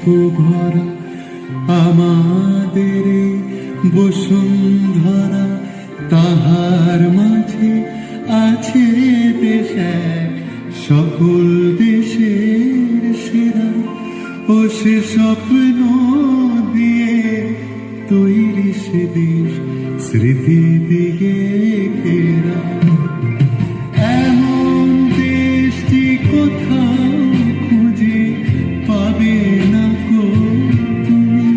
পুষ্প ভরা আমাদের বসুন্ধরা, তাহার মাঝে আছে দেশ এক, সকল দেশের সেরা। ও সে স্বপ্ন দিয়ে তৈরি সে দেশ, স্মৃতি দিয়ে ঘেরা। এমন দেশটি কোথাও খুঁজে পাবে না গো তুমি,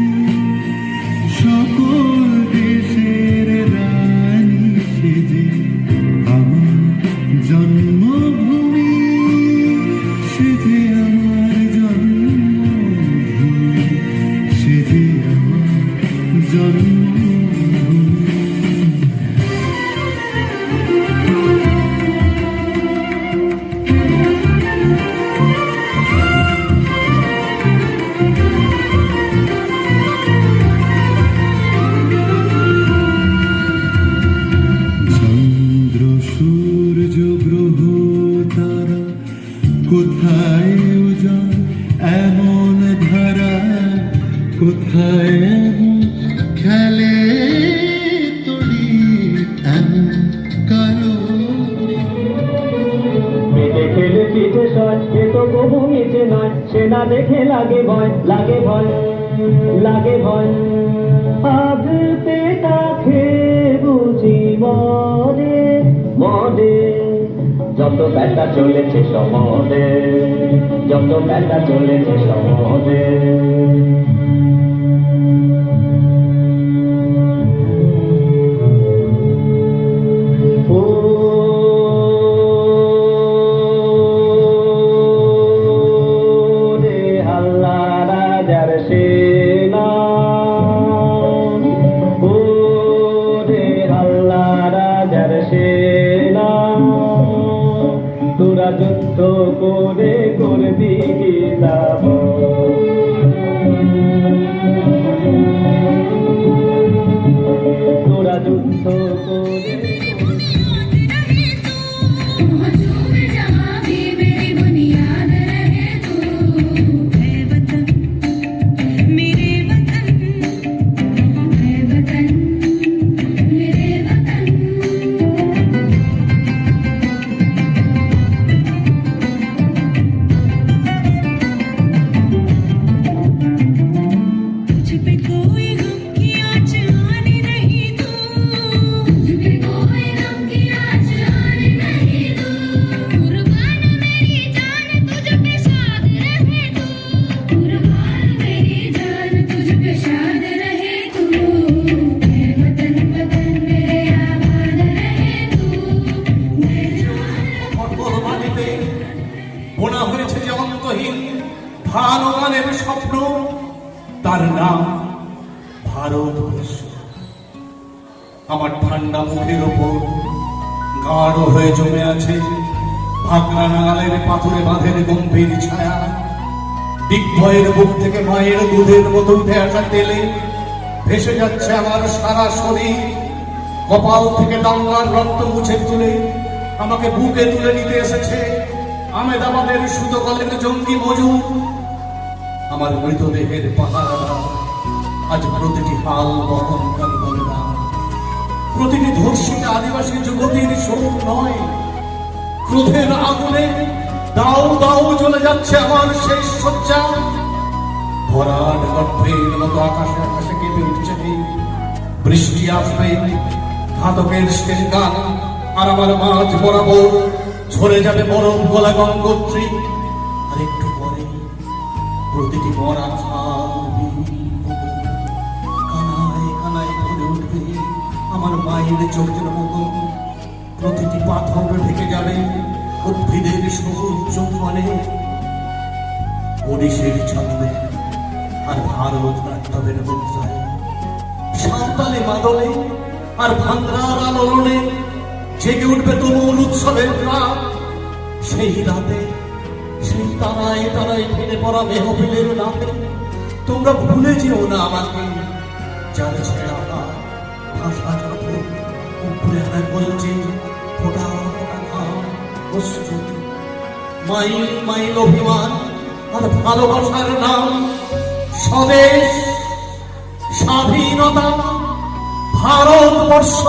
সকল দেশের রানী সেজে আমার জন্মভূমি, সেজে আমার জন্মভূমি, সেজে আমার জন্মভূমি। কোথায় উজান এমন ধারা, কোথায় এমন খেলে তড়ি এমন কালো। মেটে খেলে পিঠে সয়, এ তো কবু মিছে নয়, সে না দেখে লাগে ভয়, লাগে ভয়, লাগে ভয়। আজ পেটা খেয়ে বুঝি মরে মরে, যত ব্যথা চলেছে সমদে, যত ব্যথা চলেছে সমদে। তোরা যুদ্ধ করে করবি কি লাভ, তোরা যুদ্ধ করে বোনা হয়েছে যে অন্তহীন ভারতের স্বপ্ন, তার নাম ভারতবর্ষ। আমার ঠান্ডা মুখের ওপর গাঢ় হয়ে জমে আছে ভাগরা নাগালের পাথরে বাঁধের গম্ভীর ছায়া। দিগ্ভয়ের বুক থেকে মায়ের দুধের মতো উঠে আসা তেলে ভেসে যাচ্ছে আমার সারা শরীর। কপাল থেকে দাঙ্গার রক্ত মুছে তুলে আমাকে বুকে তুলে নিতে এসেছে আমেদাবাদের সুতকলের জঙ্গি মজুর। আমার মৃতদেহের পাহারাদার আজ প্রতিটি হাল বহনকার বলরাম, প্রতিটি ধর্ষিত আদিবাসী যুবতীর শোক নয়। ক্রোধের আগুনে দাও দাও জ্বলে যাচ্ছে আমার শেষ শয্যা। ভরাট গর্ভের মতো আকাশে আকাশে কেঁপে উঠছে। বৃষ্টি আসবে, ঘাতকের শেষ গান, আর আমার মাঝ বরাবর ঝরে যাবে বরফ গলা গঙ্গোত্রী। আর একটু পরে প্রতিটি মরা কানায় কানায় ভরে উঠবে আমার মায়ের চোখের মতো। প্রতিটি পাথর ঢেকে যাবে উদ্ভিদের সবুজ চৌপানে, ওড়িশের ছন্দে আর ভারত নাট্যমের মুদ্রায়, সাঁওতালি মাদলে আর ভাঙ্গার আলোড়নে জেগে উঠবে তুমুল উৎসবের রাত। সেই রাতে সেই তারায় তারায় ফেলে পড়া মেহফিলের রাতে তোমরা ভুলে যেও না আমাকে, যার ছেঁড়া ভাষা যাবো উপরে বলছে ফোটা ফোটা ঘাম অশ্রু, মাইল মাইল অভিমান আর ভালোবাসার নাম স্বদেশ স্বাধীনতা ভারতবর্ষ।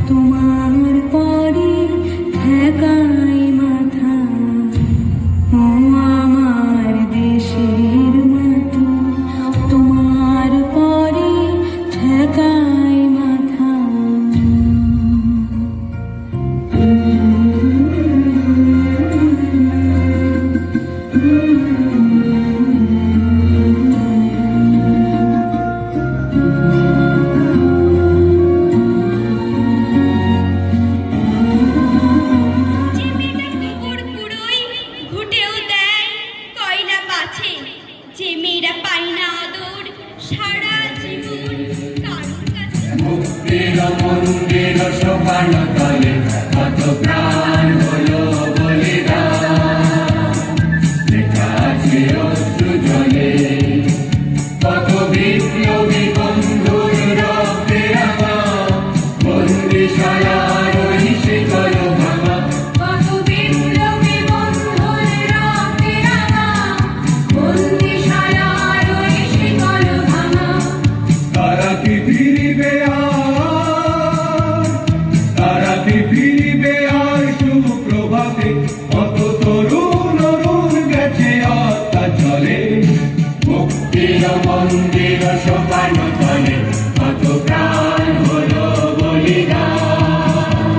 তোমার পরে ঠেকাই মাথা, ও আমার দেশের মাটি, তোমার পরে ঠেকাই মাথা। যে মেয়েরা পাই না আদর সারা জীবন কারোর কাছে। মুক্তির মন্দির সোপান তলে কত প্রাণ হলো বলিদান, লেখা আছে অশ্রু জলে কত বিপ্লবী বন্ধুর রক্তে রাঙা, বন্দিশালার ওই শিকল ভাঙা। কত বিপ্লবী বন্ধুর রক্তে রাঙা, বন্দিশালার ওই শিকল ভাঙা। তারা কি ফিরিবে আর, তারা কি ফিরিবে আর সুপ্রভাতে, কত তরুণ অরুণ গেছে আত্মা চলে। মুক্তির মন্দির সোপান তলে কত প্রাণ হলো বলিদান,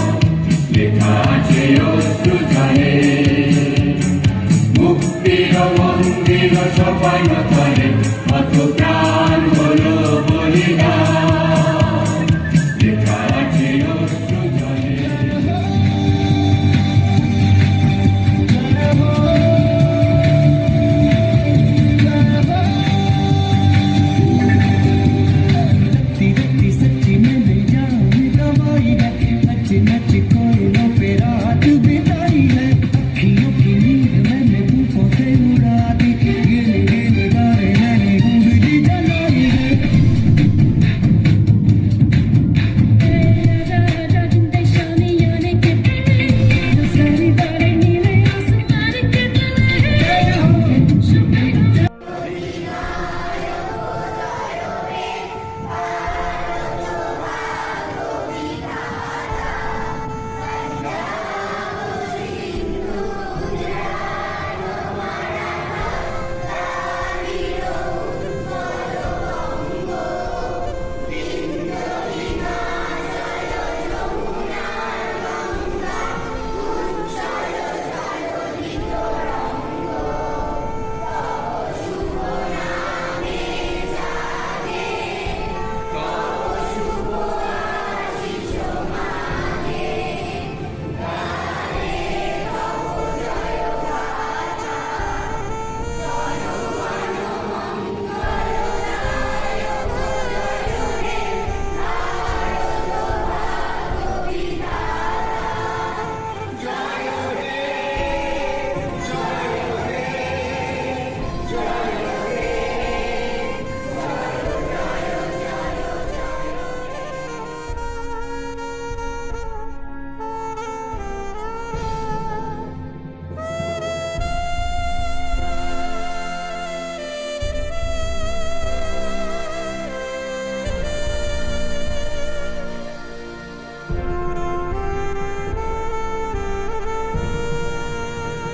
লেখা আছে অশ্রু জলে। মুক্তির মন্দির সোপান তলে কত প্রাণ হলো বলিদান, লেখা আছে অশ্রু জলে। सच्ची सच्ची मैंने जान गवाई है, नच नच